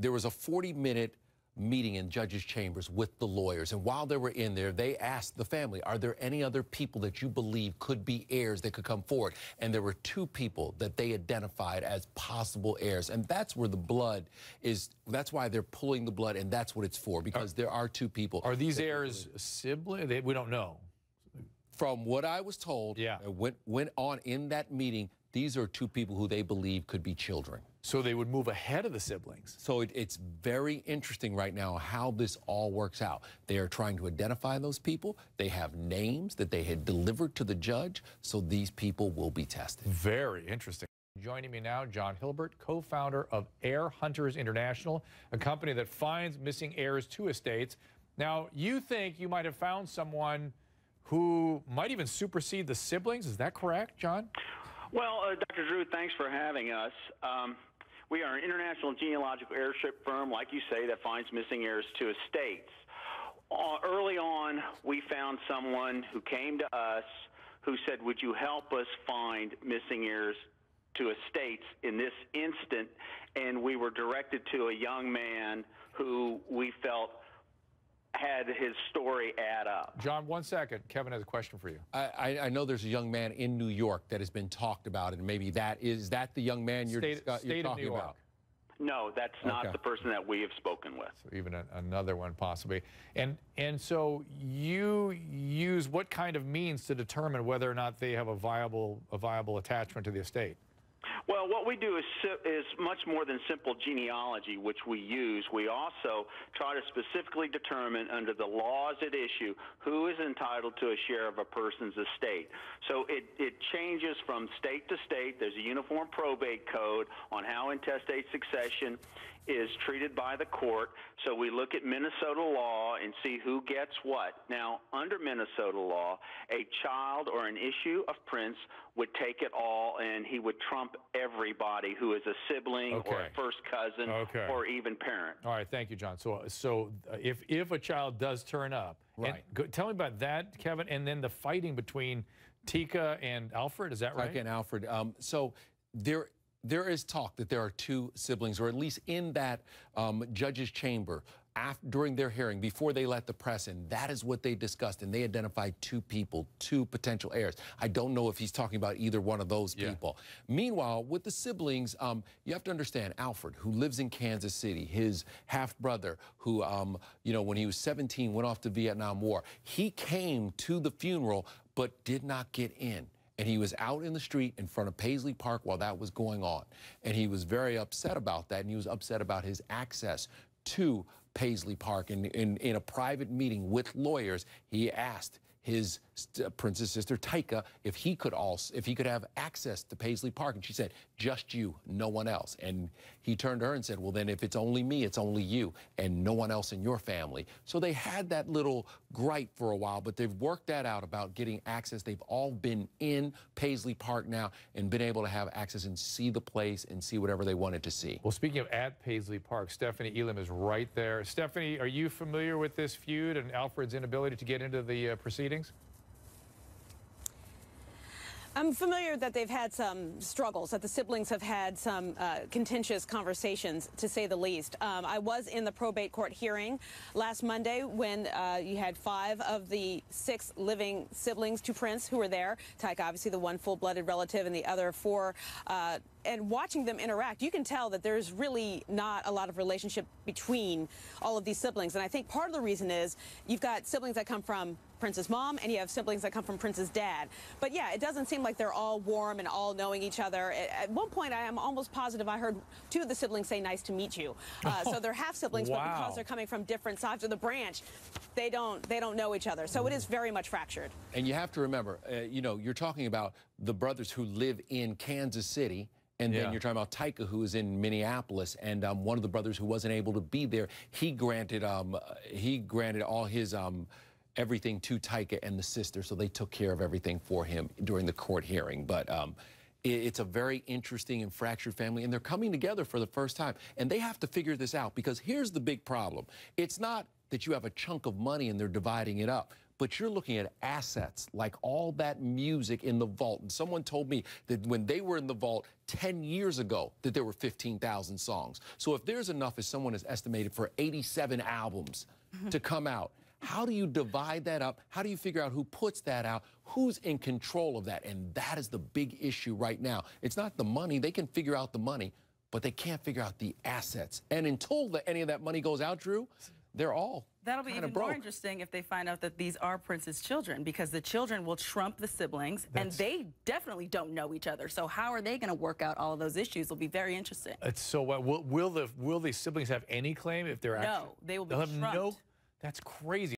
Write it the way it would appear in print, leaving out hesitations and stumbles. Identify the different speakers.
Speaker 1: there was a 40-minute meeting in judges' chambers with the lawyers. And while they were in there, they asked the family, are there any other people that you believe could be heirs that could come forward? And there were 2 people that they identified as possible heirs. And that's where the blood is. That's why they're pulling the blood, and that's what it's for, because there are 2 people.
Speaker 2: Are these heirs siblings? We don't know.
Speaker 1: From what I was told, went on in that meeting, these are 2 people who they believe could be children.
Speaker 2: So they would move ahead of the siblings.
Speaker 1: So it's very interesting right now how this all works out. They are trying to identify those people. They have names that they had delivered to the judge, so these people will be tested.
Speaker 2: Very interesting. Joining me now, John Hilbert, co-founder of Heir Hunters International, a company that finds missing heirs to estates. Now, you think you might have found someone who might even supersede the siblings. Is that correct, John?
Speaker 3: Well, Dr. Drew, thanks for having us. We are an international genealogical heirship firm, like you say, that finds missing heirs to estates. Early on, we found someone who came to us who said, would you help us find missing heirs to estates in this instant? And we were directed to a young man who we felt had his story add up.
Speaker 2: John, 1 second. Kevin has a question for you.
Speaker 1: I know there's a young man in New York that has been talked about, and maybe is that the young man you're talking about?
Speaker 3: No, that's not the person that we have spoken with.
Speaker 2: So even another one possibly. And so you use what kind of means to determine whether or not they have a viable attachment to the estate?
Speaker 3: Well, what we do is much more than simple genealogy, which we use. We also try to specifically determine under the laws at issue who is entitled to a share of a person's estate. So it changes from state to state. There's a uniform probate code on how intestate succession is treated by the court. So we look at Minnesota law and see who gets what. Now, under Minnesota law, a child or an issue of prince would take it all, and he would trump everybody who is a sibling or a first cousin or even parent.
Speaker 2: All right, thank you, John. So if a child does turn up, tell me about that, Kevin, and then the fighting between Tika and Alfred, is that right?
Speaker 1: Tika and Alfred. So there is talk that there are 2 siblings, or at least in that judge's chamber, during their hearing, before they let the press in, that is what they discussed, and they identified 2 people, 2 potential heirs. I don't know if he's talking about either one of those people. Meanwhile, with the siblings, you have to understand Alfred, who lives in Kansas City, his half-brother, who, you know, when he was 17, went off to Vietnam War. He came to the funeral, but did not get in. And he was out in the street in front of Paisley Park while that was going on. And he was very upset about that, and he was upset about his access to Paisley Park. And in a private meeting with lawyers, he asked his prince's sister Tika if he could have access to Paisley Park, and she said, just you, no one else. And he turned to her and said, well, then if it's only me, it's only you and no one else in your family. So they had that little gripe for a while, but they've worked that out about getting access. They've all been in Paisley Park now and been able to have access and see the place and see whatever they wanted to see.
Speaker 2: Well, speaking of at Paisley Park, Stephanie Elam is right there. Stephanie, are you familiar with this feud and Alfred's inability to get into the proceedings?
Speaker 4: I'm familiar that they've had some struggles, that the siblings have had some contentious conversations, to say the least. I was in the probate court hearing last Monday when you had 5 of the 6 living siblings to Prince who were there. Tika, obviously the one full-blooded relative, and the other 4. And watching them interact, you can tell that there's really not a lot of relationship between all of these siblings. And I think part of the reason is you've got siblings that come from Prince's mom, and you have siblings that come from Prince's dad. But yeah, it doesn't seem like they're all warm and all knowing each other. At one point, I am almost positive I heard 2 of the siblings say, nice to meet you. So they're half siblings, but because they're coming from different sides of the branch, they don't know each other. So it is very much fractured.
Speaker 1: And you have to remember, you know, you're talking about the brothers who live in Kansas City. And then you're talking about Tika, who is in Minneapolis, and one of the brothers who wasn't able to be there, he granted all his everything to Tika and the sister, so they took care of everything for him during the court hearing. But it's a very interesting and fractured family, and they're coming together for the first time, and they have to figure this out, because here's the big problem. It's not that you have a chunk of money and they're dividing it up, but you're looking at assets like all that music in the vault. And someone told me that when they were in the vault 10 years ago that there were 15,000 songs. So if there's enough, as someone has estimated, for 87 albums to come out, how do you divide that up? How do you figure out who puts that out? Who's in control of that? And that is the big issue right now. It's not the money. They can figure out the money, but they can't figure out the assets. And until any of that money goes out, Drew, they're all
Speaker 5: That'll be even more interesting if they find out that these are Prince's children, because the children will trump the siblings, and they definitely don't know each other. So how are they going to work out all of those issues? Will be very interesting.
Speaker 2: So will the siblings have any claim if they're actually?
Speaker 5: No, they will be trumped.
Speaker 2: That's crazy.